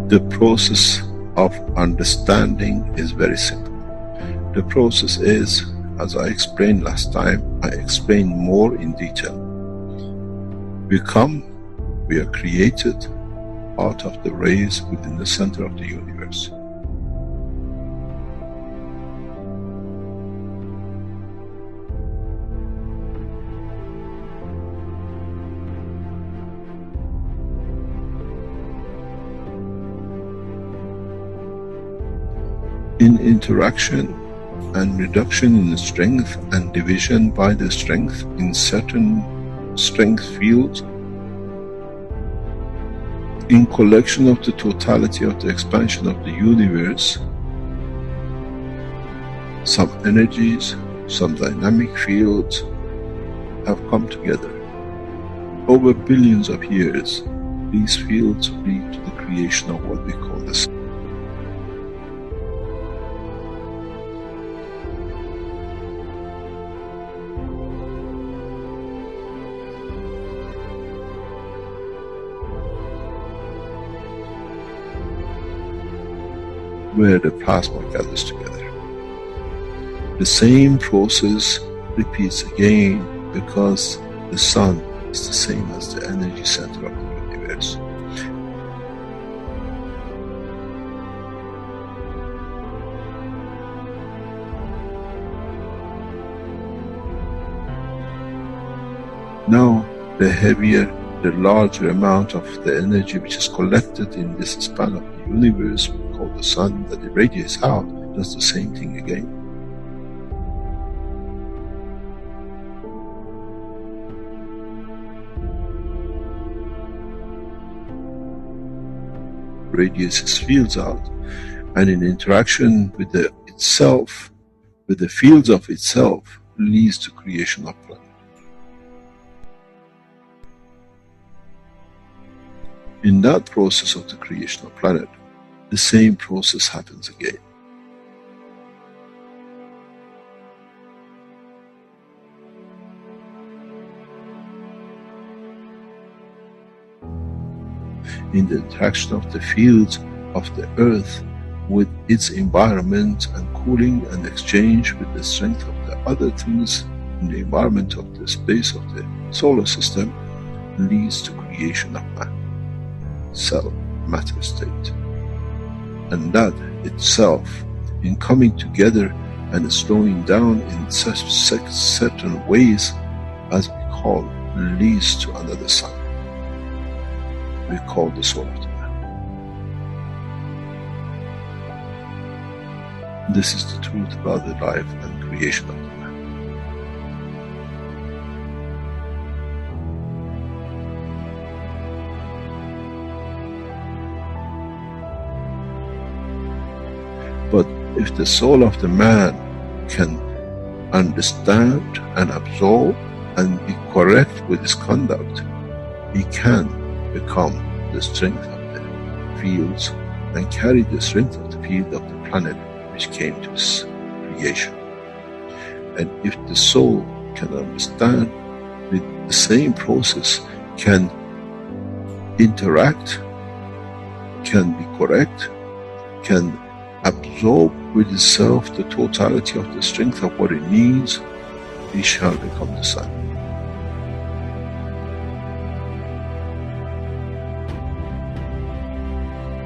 The process of understanding is very simple. The process is, as I explained last time, I explained more in detail. We are created out of the rays within the center of the universe. In interaction and reduction in strength and division by the strength in certain strength fields, in collection of the totality of the expansion of the universe, some energies, some dynamic fields have come together. Over billions of years, these fields lead to the creation of what we call the sun. Where the plasma gathers together. The same process repeats again because the sun is the same as the energy center of the universe. Now, the heavier, the larger amount of the energy which is collected in this span of the universe, called the sun, that it radiates out, does the same thing again. Radiates its fields out, and in interaction with itself, with the fields of itself, leads to creation of planet. In that process of the creation of planet, the same process happens again. In the interaction of the fields of the earth with its environment and cooling and exchange with the strength of the other things in the environment of the space of the solar system, leads to creation of man, cell, matter state. And that itself, in coming together and slowing down in such certain ways, as we call, leads to another sun. We call the soul of the man. This is the truth about the life and creation of the man. But if the soul of the man can understand and absorb and be correct with his conduct, he can become the strength of the fields and carry the strength of the field of the planet which came to his creation. And if the soul can understand with the same process, can interact, can be correct, can absorb with itself the totality of the strength of what it needs, he shall become the sun.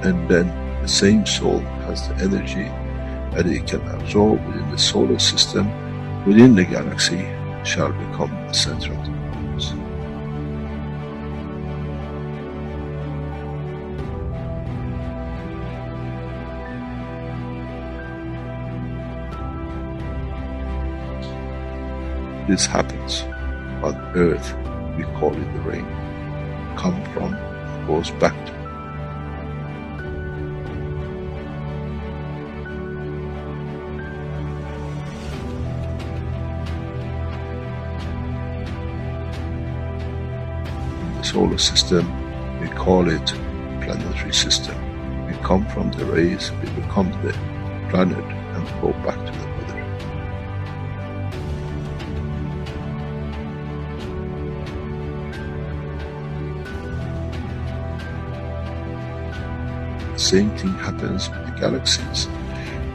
And then the same soul has the energy that it can absorb within the solar system, within the galaxy, shall become the center of the universe. This happens on earth, we call it the rain. Come from, goes back to. Solar system, we call it planetary system. We come from the rays, we become the planet, and we go back to the mother. The same thing happens with the galaxies,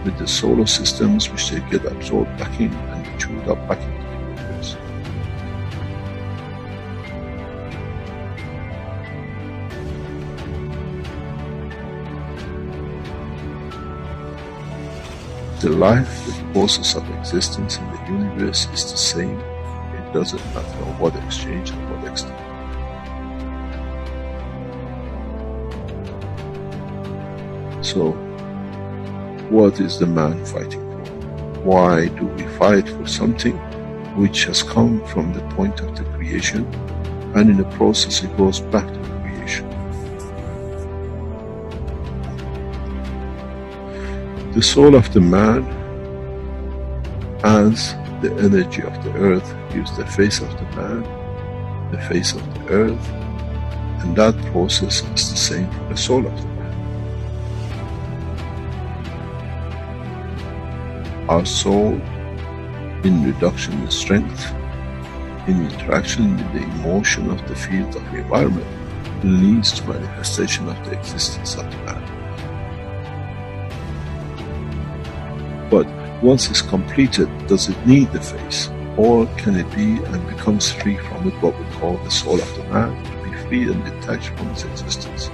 with the solar systems, which they get absorbed back in and chewed up back into the universe. The life, the process of existence in the universe is the same. It doesn't matter on what exchange and what extent. So, what is the man fighting for? Why do we fight for something which has come from the point of the creation, and in the process it goes back to the creation? The soul of the man, as the energy of the earth, gives the face of the man, the face of the earth, and that process is the same for the soul of the man. Our soul, in reduction in strength, in interaction with the emotion of the field of the environment, leads to manifestation of the existence of the man. But once it's completed, does it need the face? Or can it be and becomes free from it, what we call the soul of the man, to be free and detached from its existence?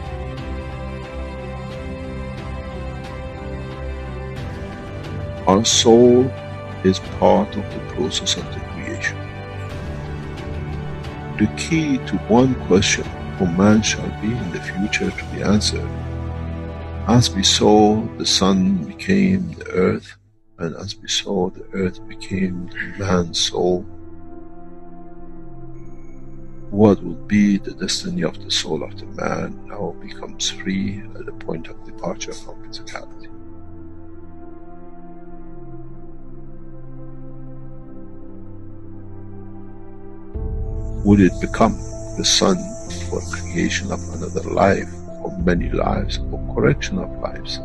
Our soul is part of the process of the creation. The key to one question for man shall be in the future to be answered. As we saw, the sun became the earth, and as we saw, the earth became the man's soul. What will be the destiny of the soul of the man now becomes free at the point of departure from physicality. Would it become the sun for creation of another life, or many lives, or correction of lives?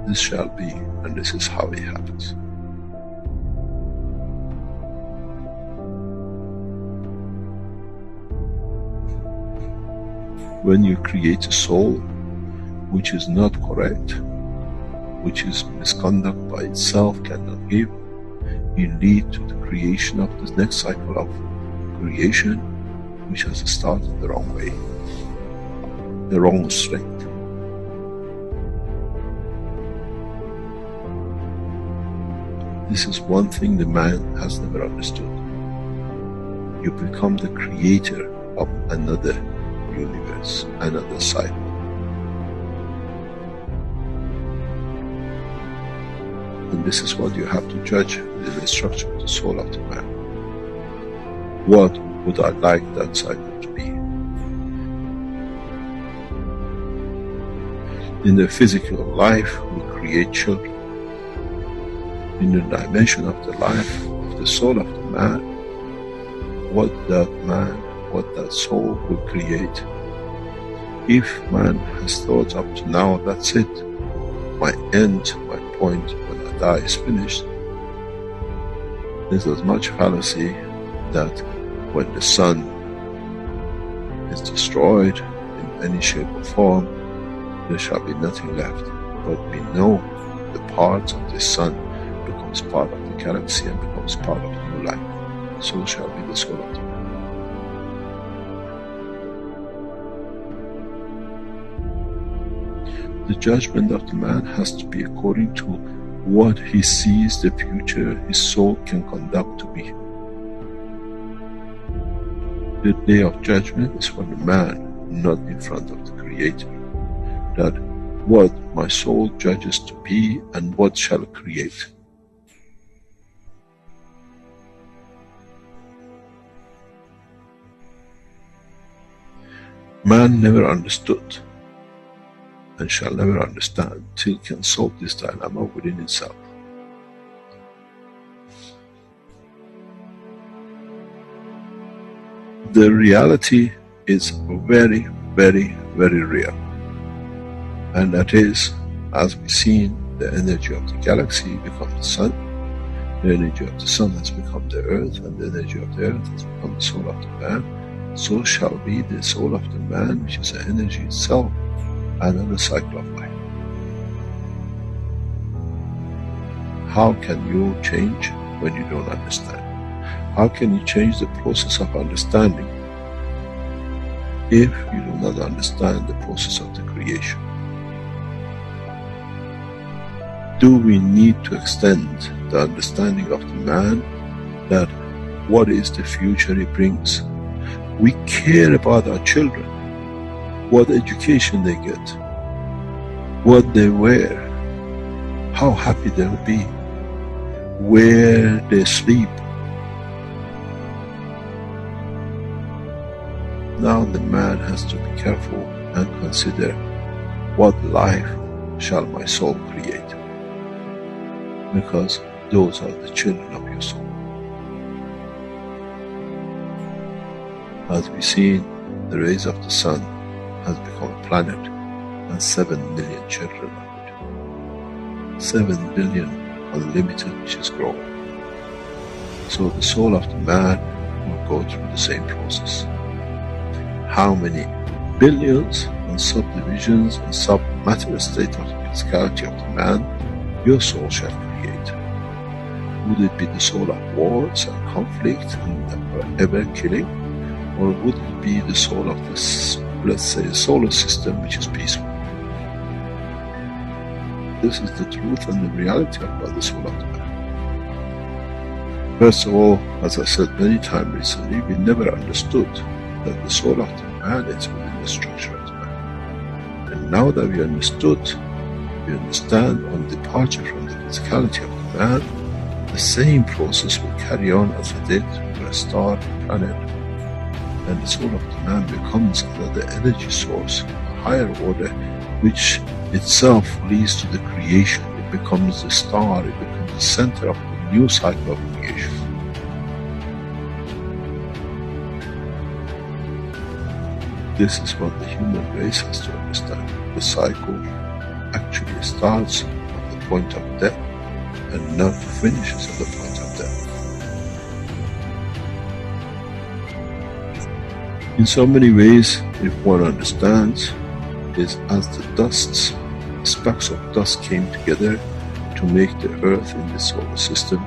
This shall be, and this is how it happens. When you create a soul which is not correct, which is misconduct by itself, cannot give, you lead to the creation of the next cycle of creation, which has started the wrong way, the wrong strength. This is one thing the man has never understood. You become the creator of another universe, another cycle. And this is what you have to judge within the structure of the soul of the man. What would I like that cycle to be? In the physical life, we create children. In the dimension of the life of the soul of the man, what that man, what that soul will create. If man has thought up to now, that's it, my end, my point, when I die is finished, there's as much fallacy that when the sun is destroyed in any shape or form, there shall be nothing left. But we know the parts of the sun becomes part of the galaxy and becomes part of the new life. So shall be the soul of the man. The judgment of the man has to be according to what he sees the future his soul can conduct to be. The day of judgment is for the man, not in front of the Creator. That what my soul judges to be and what shall create. Man never understood and shall never understand till can solve this dilemma within itself. The reality is very, very, very real. And that is, as we've seen, the energy of the galaxy becomes the sun, the energy of the sun has become the earth, and the energy of the earth has become the soul of the man, so shall be the soul of the man, which is the energy itself, another cycle of life. How can you change when you don't understand? How can you change the process of understanding if you do not understand the process of the creation? Do we need to extend the understanding of the man that what is the future he brings? We care about our children, what education they get, what they wear, how happy they'll be, where they sleep. Now the man has to be careful and consider, what life shall my soul create? Because those are the children of your soul. As we see, the rays of the sun has become a planet and 7 million children of it. 7 billion unlimited, which is growing. So the soul of the man will go through the same process. How many billions and subdivisions and sub-matter state of the physicality of the man your soul shall create? Would it be the soul of wars and conflict and ever killing? Or would it be the soul of this, let's say, solar system, which is peaceful? This is the truth and the reality about the soul of the man. First of all, as I said many times recently, we never understood that the soul of the man is within the structure of the man. And now that we understood, we understand on departure from the physicality of the man, the same process will carry on as it did for a star, a planet, and the soul of the man becomes another energy source, a higher order, which itself leads to the creation. It becomes the star, it becomes the center of the new cycle of creation. This is what the human race has to understand. The cycle actually starts at the point of death and not finishes at the point of death. In so many ways, if one understands, is as the dusts, specks of dust came together to make the earth in the solar system,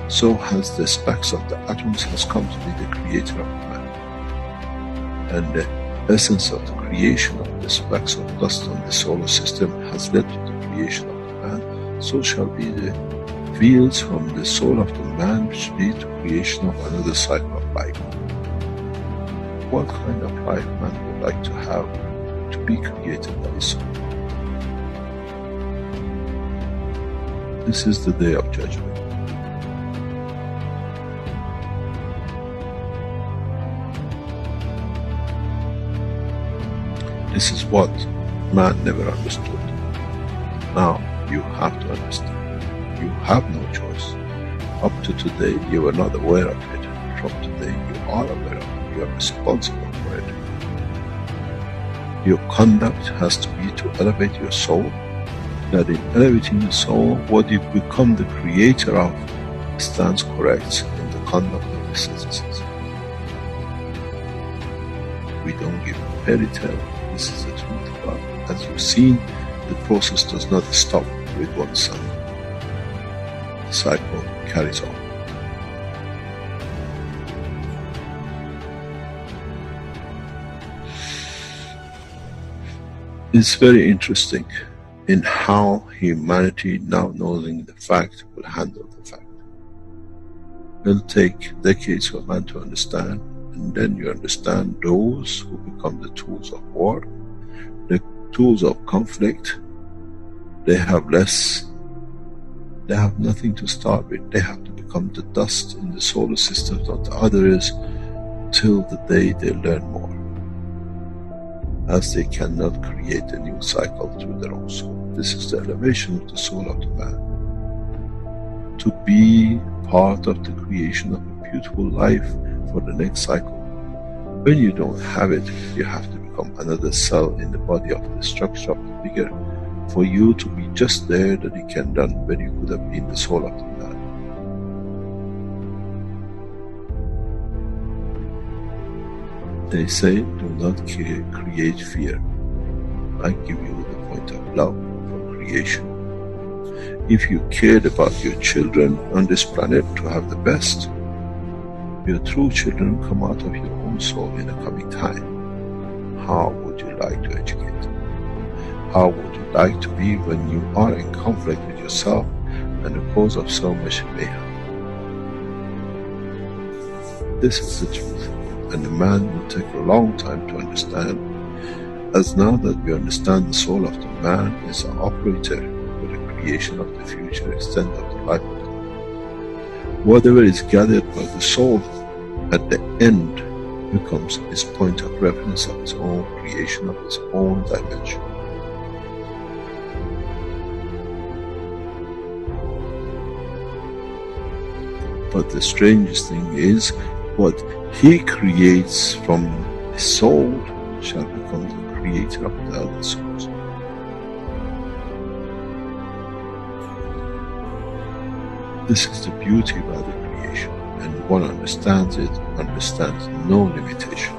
so has the specks of the atoms has come to be the creator of man. And the essence of the creation of the specks of dust on the solar system has led to the creation of the man, so shall be the fields from the soul of the man which lead to creation of another cycle of life. What kind of life man would like to have to be created by his soul? This is the day of judgment. This is what man never understood. Now you have to understand. You have no choice. Up to today you were not aware of it. From today you are aware of it. You are responsible for it. Your conduct has to be to elevate your soul. That in elevating the soul, what you become the creator of stands correct in the conduct of the citizens. We don't give a fairy tale. This is the truth about it. As you've seen, the process does not stop with one sun. The cycle carries on. It's very interesting in how humanity, now knowing the fact, will handle the fact. It'll take decades for man to understand, and then you understand those who become the tools of war, the tools of conflict. They have less, they have nothing to start with. They have to become the dust in the solar system of the others till the day they learn more, as they cannot create a new cycle through their own soul. This is the elevation of the soul of the man. To be part of the creation of a beautiful life for the next cycle. When you don't have it, you have to become another cell in the body of the structure of the bigger, for you to be just there that you can run when you could have been the soul of the man. They say, do not create fear. I give you the point of love for creation. If you cared about your children on this planet to have the best, your true children come out of your own soul in the coming time. How would you like to educate them? How would you like to be when you are in conflict with yourself and the cause of so much mayhem? This is the truth, and the man will take a long time to understand, as now that we understand the soul of the man is an operator for the creation of the future extent of the life of the man. Whatever is gathered by the soul at the end becomes his point of reference of his own creation, of his own dimension. But the strangest thing is, what he creates from his soul shall become the creator of the other souls. This is the beauty about the creation, and one understands it, understands no limitation.